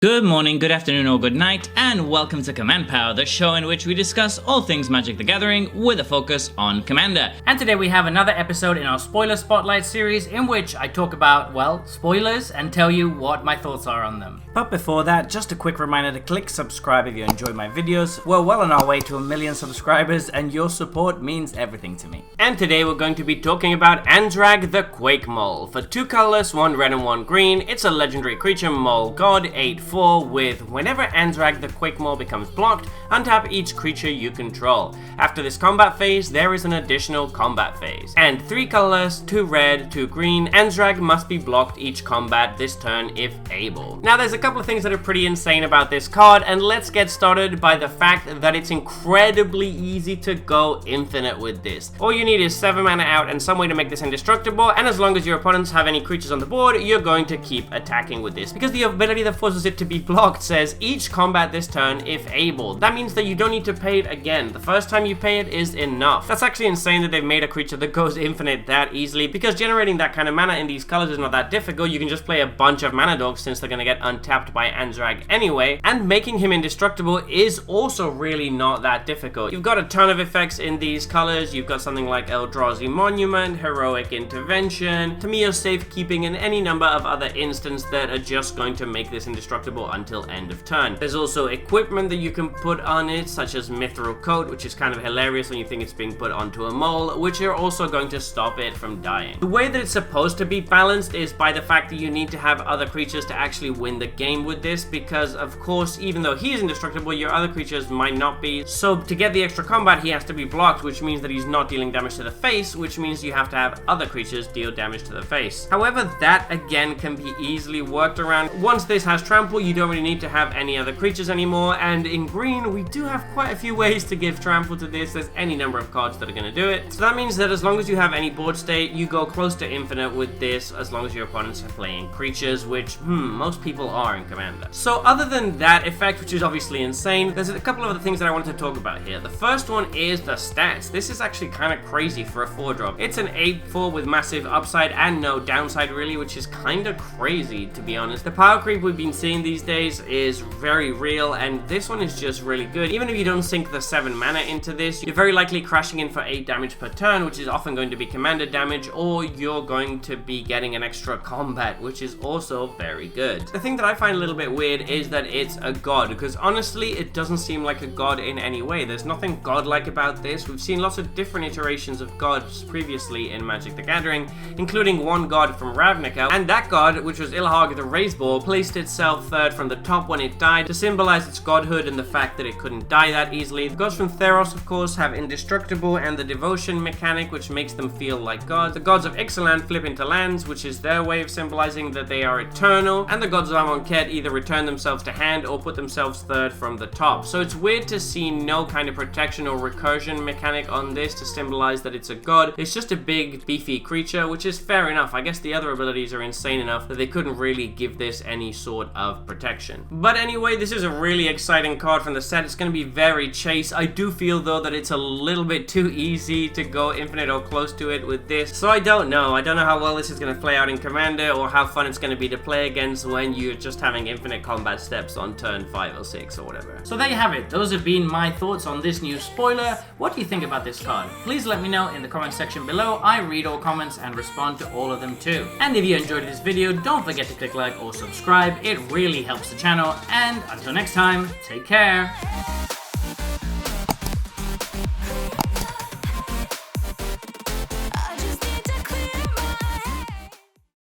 Good morning, good afternoon, or good night, and welcome to Command Power, the show in which we discuss all things Magic the Gathering with a focus on Commander. And today we have another episode in our Spoiler Spotlight series in which I talk about, well, spoilers and tell you what my thoughts are on them. But before that, just a quick reminder to click subscribe if you enjoy my videos. We're well on our way to 1 million subscribers and your support means everything to me. And today we're going to be talking about Anzrag the Quake-Mole. For 2 colorless, 1 red and 1 green, it's a legendary creature, Mole God, 8/4 with whenever Anzrag the Quake-Mole becomes blocked, untap each creature you control. After this combat phase, there is an additional combat phase. And 3 colorless, 2 red, 2 green, Anzrag must be blocked each combat this turn if able. Now there's a couple of things that are pretty insane about this card, and let's get started by the fact that it's incredibly easy to go infinite with this. All you need is 7 mana out and some way to make this indestructible, and as long as your opponents have any creatures on the board, you're going to keep attacking with this. Because the ability that forces it to be blocked says each combat this turn if able. That means that you don't need to pay it again. The first time you pay it is enough. That's actually insane that they've made a creature that goes infinite that easily, because generating that kind of mana in these colors is not that difficult. You can just play a bunch of mana dogs since they're going to get untapped by Anzrag anyway, and making him indestructible is also really not that difficult. You've got a ton of effects in these colors. You've got something like Eldrazi Monument, Heroic Intervention, Tamiyo Safekeeping, and any number of other instants that are just going to make this indestructible until end of turn. There's also equipment that you can put on it, such as Mithril Coat, which is kind of hilarious when you think it's being put onto a mole, which are also going to stop it from dying. The way that it's supposed to be balanced is by the fact that you need to have other creatures to actually win the game with this, because of course, even though he's indestructible, your other creatures might not be. So to get the extra combat, he has to be blocked, which means that he's not dealing damage to the face, which means you have to have other creatures deal damage to the face. However, that again can be easily worked around. Once this has trample, you don't really need to have any other creatures anymore, and in green we do have quite a few ways to give trample to this. There's any number of cards that are going to do it. So that means that as long as you have any board state, you go close to infinite with this, as long as your opponents are playing creatures, which most people are in Commander. So other than that effect, which is obviously insane, there's a couple of other things that I wanted to talk about here. The first one is the stats. This is actually kind of crazy for a 4-drop. It's an 8/4 with massive upside and no downside really, which is kind of crazy to be honest. The power creep we've been seeing these days is very real, and this one is just really good. Even if you don't sink the 7 mana into this, you're very likely crashing in for 8 damage per turn, which is often going to be commander damage, or you're going to be getting an extra combat, which is also very good. The thing that I find a little bit weird is that it's a god, because honestly it doesn't seem like a god in any way. There's nothing godlike about this. We've seen lots of different iterations of gods previously in Magic the Gathering, including one god from Ravnica, and that god, which was Ilhag the Razeball, placed itself third from the top when it died to symbolize its godhood and the fact that it couldn't die that easily. The gods from Theros, of course, have indestructible and the devotion mechanic, which makes them feel like gods. The gods of Ixalan flip into lands, which is their way of symbolizing that they are eternal, and the gods of Amonkhet either return themselves to hand or put themselves third from the top. So it's weird to see no kind of protection or recursion mechanic on this to symbolize that it's a god. It's just a big beefy creature, which is fair enough. I guess the other abilities are insane enough that they couldn't really give this any sort of protection. But anyway, this is a really exciting card from the set. It's going to be very chase. I do feel though that it's a little bit too easy to go infinite or close to it with this. So I don't know how well this is going to play out in Commander, or how fun it's going to be to play against when you're just having infinite combat steps on turn 5 or 6 or whatever. So there you have it. Those have been my thoughts on this new spoiler. What do you think about this card? Please let me know in the comment section below. I read all comments and respond to all of them too. And if you enjoyed this video, don't forget to click like or subscribe. It really helps the channel. And until next time, take care.